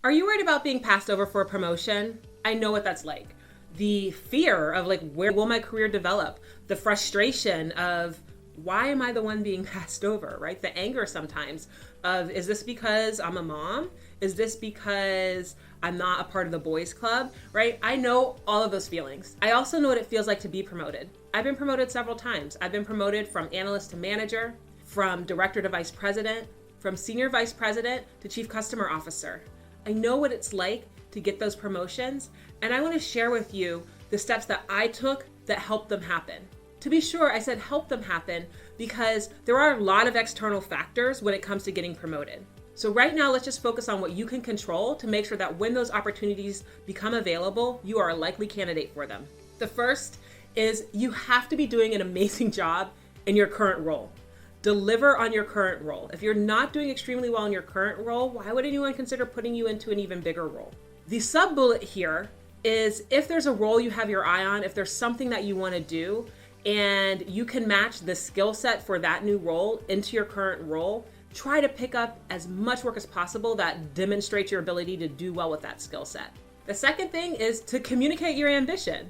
Are you worried about being passed over for a promotion? I know what that's like. The fear of like, where will my career develop? The frustration of, why am I the one being passed over, right? The anger sometimes of, is this because I'm a mom? Is this because I'm not a part of the boys club, right? I know all of those feelings. I also know what it feels like to be promoted. I've been promoted several times. I've been promoted from analyst to manager, from director to vice president, from senior vice president to chief customer officer. I know what it's like to get those promotions, and I want to share with you the steps that I took that helped them happen. To be sure, I said help them happen because there are a lot of external factors when it comes to getting promoted. So right now, let's just focus on what you can control to make sure that when those opportunities become available, you are a likely candidate for them. The first is you have to be doing an amazing job in your current role. Deliver on your current role. If you're not doing extremely well in your current role, why would anyone consider putting you into an even bigger role? The sub-bullet here is if there's a role you have your eye on, if there's something that you want to do, and you can match the skill set for that new role into your current role, try to pick up as much work as possible that demonstrates your ability to do well with that skill set. The second thing is to communicate your ambition.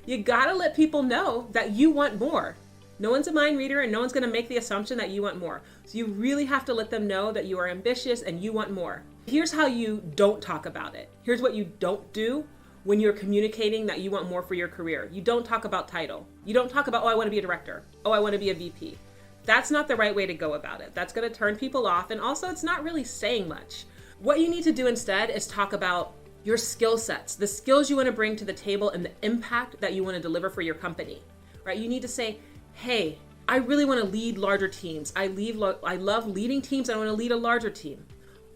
You gotta let people know that you want more. No one's a mind reader and no one's gonna make the assumption that you want more. So you really have to let them know that you are ambitious and you want more. Here's how you don't talk about it. Here's what you don't do when you're communicating that you want more for your career. You don't talk about title. You don't talk about, oh, I want to be a director. Oh, I want to be a VP. That's not the right way to go about it. That's going to turn people off. And also, it's not really saying much. What you need to do instead is talk about your skill sets, the skills you want to bring to the table and the impact that you want to deliver for your company, right? You need to say, hey, I really want to lead larger teams. I love leading teams. I want to lead a larger team.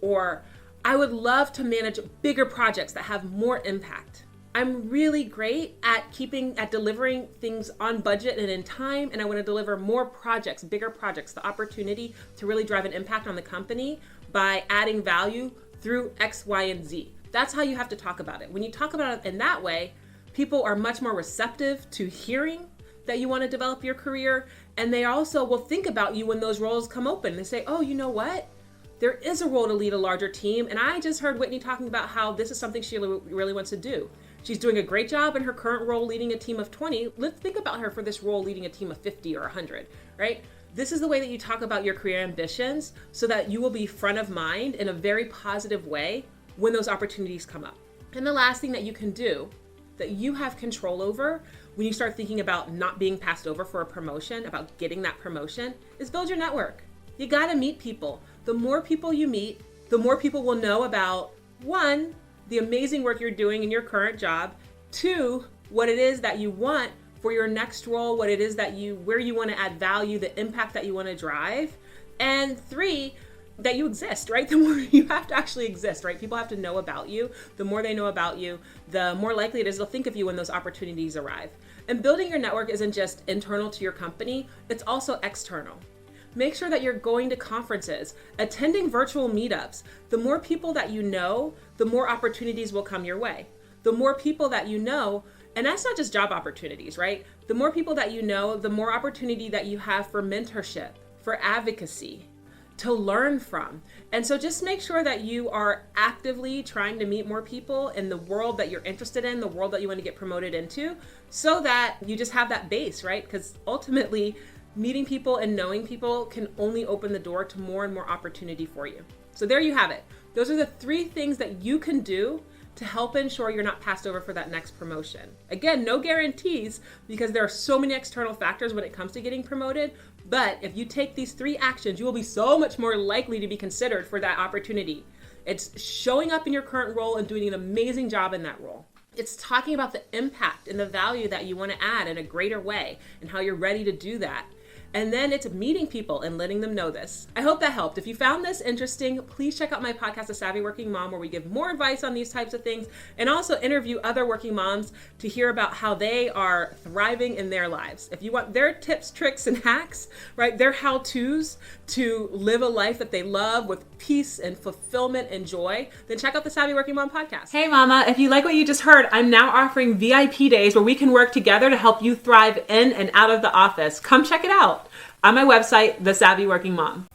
Or I would love to manage bigger projects that have more impact. I'm really great at delivering things on budget and in time, and I want to deliver more projects, bigger projects, the opportunity to really drive an impact on the company by adding value through X, Y, and Z. That's how you have to talk about it. When you talk about it in that way, people are much more receptive to hearing that you want to develop your career, and they also will think about you when those roles come open. They say, oh, you know what? There is a role to lead a larger team, and I just heard Whitney talking about how this is something she really wants to do. She's doing a great job in her current role leading a team of 20. Let's think about her for this role leading a team of 50 or 100, right? This is the way that you talk about your career ambitions so that you will be front of mind in a very positive way when those opportunities come up. And the last thing that you can do that you have control over when you start thinking about not being passed over for a promotion, about getting that promotion, is build your network. You gotta meet people. The more people you meet, the more people will know about, one, the amazing work you're doing in your current job, two, what it is that you want for your next role, what it is that where you want to add value, the impact that you want to drive, and three, that you exist, right? The more you have to actually exist, right? People have to know about you. The more they know about you, the more likely it is they'll think of you when those opportunities arrive. And building your network isn't just internal to your company, it's also external. Make sure that you're going to conferences, attending virtual meetups. The more people that you know, the more opportunities will come your way. The more people that you know, and that's not just job opportunities, right? The more people that you know, the more opportunity that you have for mentorship, for advocacy, to learn from. And so just make sure that you are actively trying to meet more people in the world that you're interested in, the world that you want to get promoted into, so that you just have that base, right? Because ultimately, meeting people and knowing people can only open the door to more and more opportunity for you. So there you have it. Those are the 3 things that you can do to help ensure you're not passed over for that next promotion. Again, no guarantees because there are so many external factors when it comes to getting promoted. But if you take these 3 actions, you will be so much more likely to be considered for that opportunity. It's showing up in your current role and doing an amazing job in that role. It's talking about the impact and the value that you want to add in a greater way and how you're ready to do that. And then it's meeting people and letting them know this. I hope that helped. If you found this interesting, please check out my podcast, The Savvy Working Mom, where we give more advice on these types of things and also interview other working moms to hear about how they are thriving in their lives. If you want their tips, tricks, and hacks, right, their how-tos to live a life that they love with peace and fulfillment and joy, then check out the Savvy Working Mom podcast. Hey mama, if you like what you just heard, I'm now offering VIP days where we can work together to help you thrive in and out of the office. Come check it out on my website, The Savvy Working Mom.